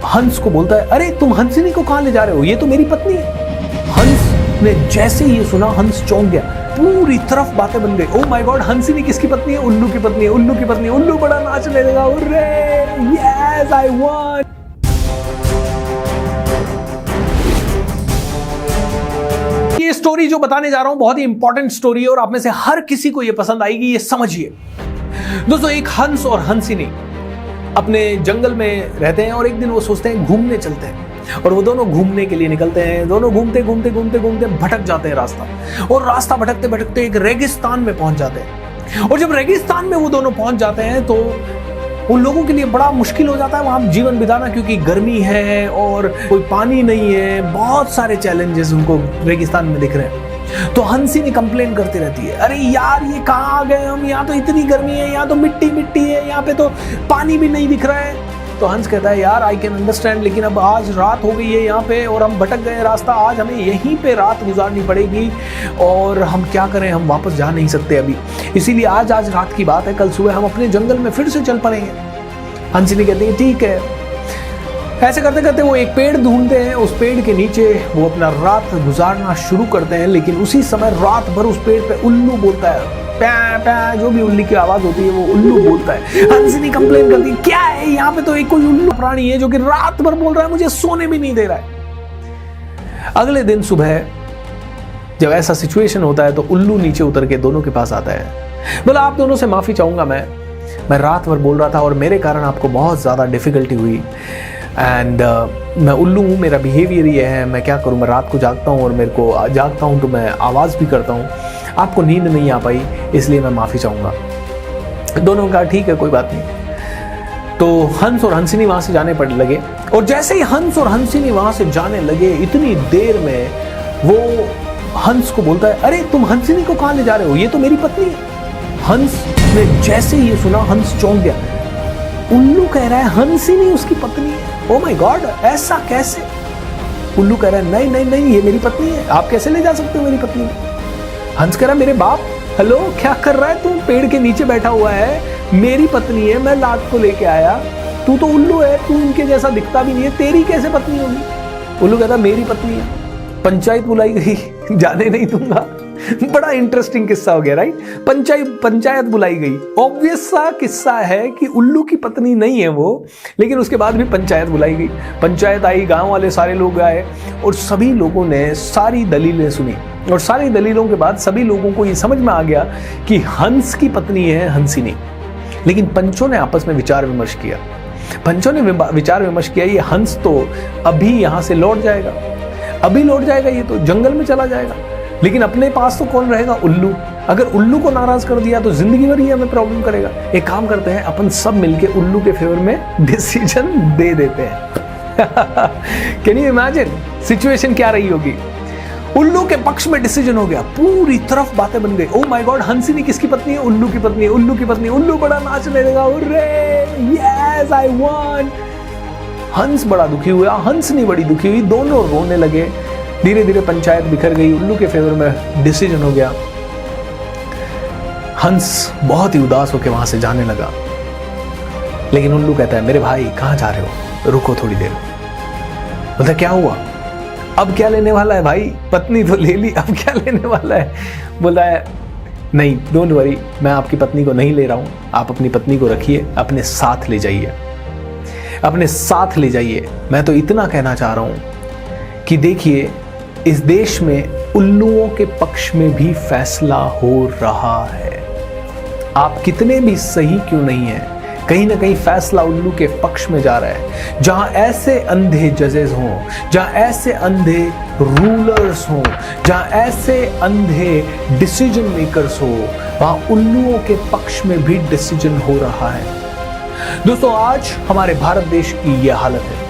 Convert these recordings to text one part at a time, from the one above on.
हंस को बोलता है, अरे तुम हंसिनी को कहां ले जा रहे हो, ये तो मेरी पत्नी है। हंस ने जैसे ही ये सुना, हंस चौंक गया, पूरी तरफ बातें बन गई। ओ माय गॉड, हंसिनी किसकी पत्नी है? उल्लू की पत्नी है, उल्लू की पत्नी है। उल्लू बड़ा नाचने लगा, यस आई वॉन। ये स्टोरी जो बताने जा रहा हूं बहुत ही इंपॉर्टेंट स्टोरी है और आप में से हर किसी को ये पसंद आएगी, ये समझिए। दोस्तों, एक हंस और हंसिनी अपने जंगल में रहते हैं और एक दिन वो सोचते हैं घूमने चलते हैं और वो दोनों घूमने के लिए निकलते हैं। दोनों घूमते घूमते घूमते घूमते भटक जाते हैं रास्ता, और रास्ता भटकते भटकते एक रेगिस्तान में पहुंच जाते हैं। और जब रेगिस्तान में वो दोनों पहुंच जाते हैं तो उन लोगों के लिए बड़ा मुश्किल हो जाता है वहां जीवन बिताना, क्योंकि गर्मी है और कोई पानी नहीं है। बहुत सारे चैलेंजेस उनको रेगिस्तान में दिख रहे हैं। तो हंसिनी कंप्लेन करती रहती है, अरे यार ये कहाँ आ गए हम, यहाँ तो इतनी गर्मी है, यहाँ तो मिट्टी मिट्टी है, यहाँ पे तो पानी भी नहीं दिख रहा है। तो हंस कहता है, यार आई कैन अंडरस्टैंड, लेकिन अब आज रात हो गई है यहाँ पे और हम भटक गए रास्ता, आज हमें यहीं पे रात गुजारनी पड़ेगी और हम क्या करें, हम वापस जा नहीं सकते अभी, इसीलिए आज रात की बात है, कल सुबह हम अपने जंगल में फिर से चल पड़ेंगे। हंसिनी कहती है, ठीक है। ऐसे करते करते वो एक पेड़ ढूंढते हैं, उस पेड़ के नीचे वो अपना रात गुजारना शुरू करते हैं। लेकिन उसी समय रात भर उस पेड़ पे उल्लू बोलता है, प्या प्या, जो भी उल्ली की आवाज होती है वो उल्लू बोलता है। हंसिनी कंप्लेन करती है, क्या है यहाँ पे तो एक कोई उल्लू प्राणी है जो कि रात भर बोल रहा है, मुझे सोने भी नहीं दे रहा है। अगले दिन सुबह जब ऐसा सिचुएशन होता है तो उल्लू नीचे उतर के दोनों के पास आता है, बोला, आप दोनों से माफी चाहूंगा, मैं रात भर बोल रहा था और मेरे कारण आपको बहुत ज्यादा डिफिकल्टी हुई एंड मैं उल्लू हूँ, मेरा बिहेवियर ये है, मैं क्या करूँ, मैं रात को जागता हूँ और मेरे को जागता हूँ तो मैं आवाज़ भी करता हूँ, आपको नींद नहीं आ पाई इसलिए मैं माफ़ी चाहूँगा। दोनों कहा ठीक है, कोई बात नहीं। तो हंस और हंसिनी वहाँ से जाने पड़ लगे और जैसे ही हंस और हंसिनी वहाँ से जाने लगे, इतनी देर में वो हंस को बोलता है, अरे तुम हंसिनी को कहाँ ले जा रहे हो, ये तो मेरी पत्नी है। हंस ने जैसे ही ये सुना, हंस चौंक गया, उल्लू कह रहा है हंसिनी उसकी पत्नी है। ओ माय गॉड, ऐसा कैसे? उल्लू कह रहा है, नहीं नहीं नहीं, ये मेरी पत्नी है, आप कैसे ले जा सकते हो मेरी पत्नी? हंस कह रहा है, मेरे बाप, हेलो क्या कर रहा है तू, पेड़ के नीचे बैठा हुआ है, मेरी पत्नी है, मैं लात को लेके आया, तू तो उल्लू है, तू उनके जैसा दिखता भी नहीं है, तेरी कैसे पत्नी होगी? उल्लू कहता, मेरी पत्नी है, पंचायत बुलाई गई, जाने नहीं दूंगा। बड़ा इंटरेस्टिंग किस्सा हो गया, राइट? पंचायत बुलाई गई। ऑब्वियस सा किस्सा है कि उल्लू की पत्नी नहीं है वो, लेकिन उसके बाद भी पंचायत बुलाई गई। पंचायत आई, गांव वाले सारे लोग आए और सभी लोगों ने सारी दलीलें सुनी और सारी दलीलों के बाद सभी लोगों को ये समझ में आ गया कि हंस की पत्नी है हंसिनी। लेकिन पंचों ने आपस में विचार विमर्श किया। पंचों ने विचार विमर्श किया, ये हंस तो अभी यहां से लौट जाएगा, अभी लौट जाएगा, ये तो जंगल में चला जाएगा, लेकिन अपने पास तो कौन रहेगा? उल्लू। अगर उल्लू को नाराज कर दिया तो जिंदगी भर ही हमें प्रॉब्लम करेगा। एक काम करते हैं, अपन सब मिलके उल्लू के फेवर में डिसीजन दे देते हैं। कैन यू इमेजिन सिचुएशन क्या रही होगी? उल्लू के पक्ष में डिसीजन हो गया, पूरी तरफ बातें बन गई। ओ माय गॉड, हंसिनी किसकी पत्नी है? उल्लू की पत्नी है, उल्लू की पत्नी। उल्लू बड़ा नाचने लगा, यस आई वॉन। हंस बड़ा दुखी हुआ, हंसनी बड़ी दुखी हुई, दोनों रोने लगे। धीरे धीरे पंचायत बिखर गई, उल्लू के फेवर में डिसीजन हो गया। हंस बहुत ही उदास होकर वहां से जाने लगा, लेकिन उल्लू कहता है, मेरे भाई कहां जा रहे हो, रुको थोड़ी देर। बोलता क्या हुआ, अब क्या लेने वाला है भाई, पत्नी तो ले ली, अब क्या लेने वाला है? बोला है, नहीं डोंट वरी, मैं आपकी पत्नी को नहीं ले रहा हूं, आप अपनी पत्नी को रखिए, अपने साथ ले जाइए, अपने साथ ले जाइए। मैं तो इतना कहना चाह रहा हूं कि देखिए, इस देश में उल्लुओं के पक्ष में भी फैसला हो रहा है। आप कितने भी सही क्यों नहीं है, कहीं ना कहीं फैसला उल्लू के पक्ष में जा रहा है। जहां ऐसे अंधे जजेस हों, जहां ऐसे अंधे रूलर्स हों, जहां ऐसे अंधे डिसीजन मेकर्स हो, वहां उल्लुओं के पक्ष में भी डिसीजन हो रहा है। दोस्तों, आज हमारे भारत देश की यह हालत है।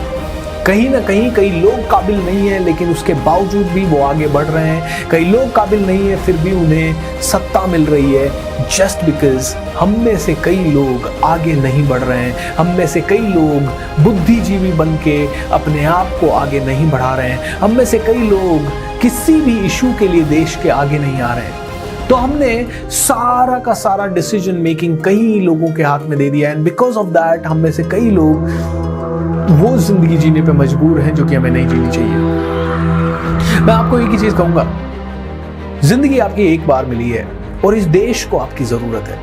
कहीं ना कहीं कई लोग काबिल नहीं है, लेकिन उसके बावजूद भी वो आगे बढ़ रहे हैं। कई लोग काबिल नहीं है, फिर भी उन्हें सत्ता मिल रही है, जस्ट बिकॉज हम में से कई लोग आगे नहीं बढ़ रहे हैं। हम में से कई लोग बुद्धिजीवी बन के अपने आप को आगे नहीं बढ़ा रहे हैं। हम में से कई लोग किसी भी इशू के लिए देश के आगे नहीं आ रहे हैं। तो हमने सारा का सारा डिसीजन मेकिंग कई लोगों के हाथ में दे दिया, एंड बिकॉज ऑफ दैट हम में से कई लोग वो जिंदगी जीने पे मजबूर हैं जो कि हमें नहीं जीनी चाहिए। मैं आपको एक ही चीज कहूंगा, जिंदगी आपकी एक बार मिली है और इस देश को आपकी जरूरत है।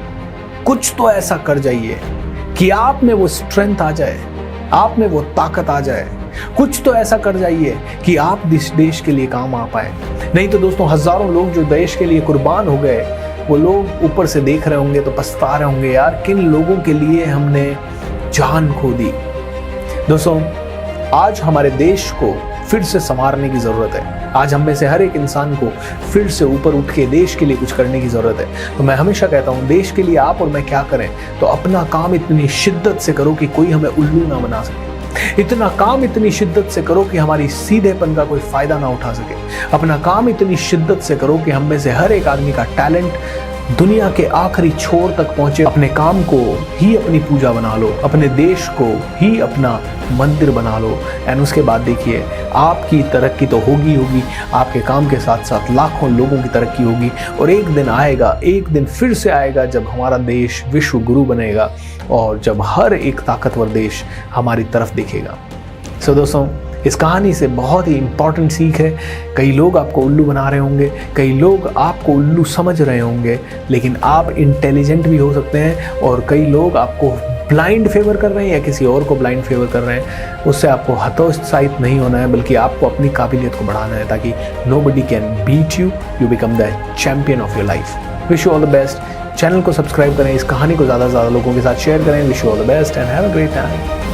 कुछ तो ऐसा कर जाइए कि आप में वो स्ट्रेंथ आ जाए, आप में वो ताकत आ जाए। कुछ तो ऐसा कर जाइए कि आप इस देश के लिए काम आ पाए। नहीं तो दोस्तों, हजारों लोग जो देश के लिए कुर्बान हो गए, वो लोग ऊपर से देख रहे होंगे तो पछता रहे होंगे, यार किन लोगों के लिए हमने जान खो दी। दोस्तों, आज हमारे देश को फिर से संवारने की जरूरत है। आज हम में से हर एक इंसान को फिर से ऊपर उठ के देश के लिए कुछ करने की जरूरत है। तो मैं हमेशा कहता हूँ, देश के लिए आप और मैं क्या करें, तो अपना काम इतनी शिद्दत से करो कि कोई हमें उल्लू ना बना सके। इतना काम इतनी शिद्दत से करो कि हमारी सीधेपन का कोई फायदा ना उठा सके। अपना काम इतनी शिद्दत से करो कि हम में से हर एक आदमी का टैलेंट दुनिया के आखिरी छोर तक पहुंचे। अपने काम को ही अपनी पूजा बना लो, अपने देश को ही अपना मंदिर बना लो। एंड उसके बाद देखिए, आपकी तरक्की तो होगी होगी, आपके काम के साथ साथ लाखों लोगों की तरक्की होगी। और एक दिन आएगा, एक दिन फिर से आएगा जब हमारा देश विश्व गुरु बनेगा और जब हर एक ताकतवर देश हमारी तरफ दिखेगा। सो दोस्तों, इस कहानी से बहुत ही इंपॉर्टेंट सीख है। कई लोग आपको उल्लू बना रहे होंगे, कई लोग आपको उल्लू समझ रहे होंगे, लेकिन आप इंटेलिजेंट भी हो सकते हैं। और कई लोग आपको ब्लाइंड फेवर कर रहे हैं या किसी और को ब्लाइंड फेवर कर रहे हैं, उससे आपको हतोत्साहित नहीं होना है, बल्कि आपको अपनी काबिलियत को बढ़ाना है, ताकि nobody can beat you, you become the champion of your life. Wish you all the best. Channel को सब्सक्राइब करें, इस कहानी को ज़्यादा से ज़्यादा लोगों के साथ शेयर करें। Wish you all the best and have a great time.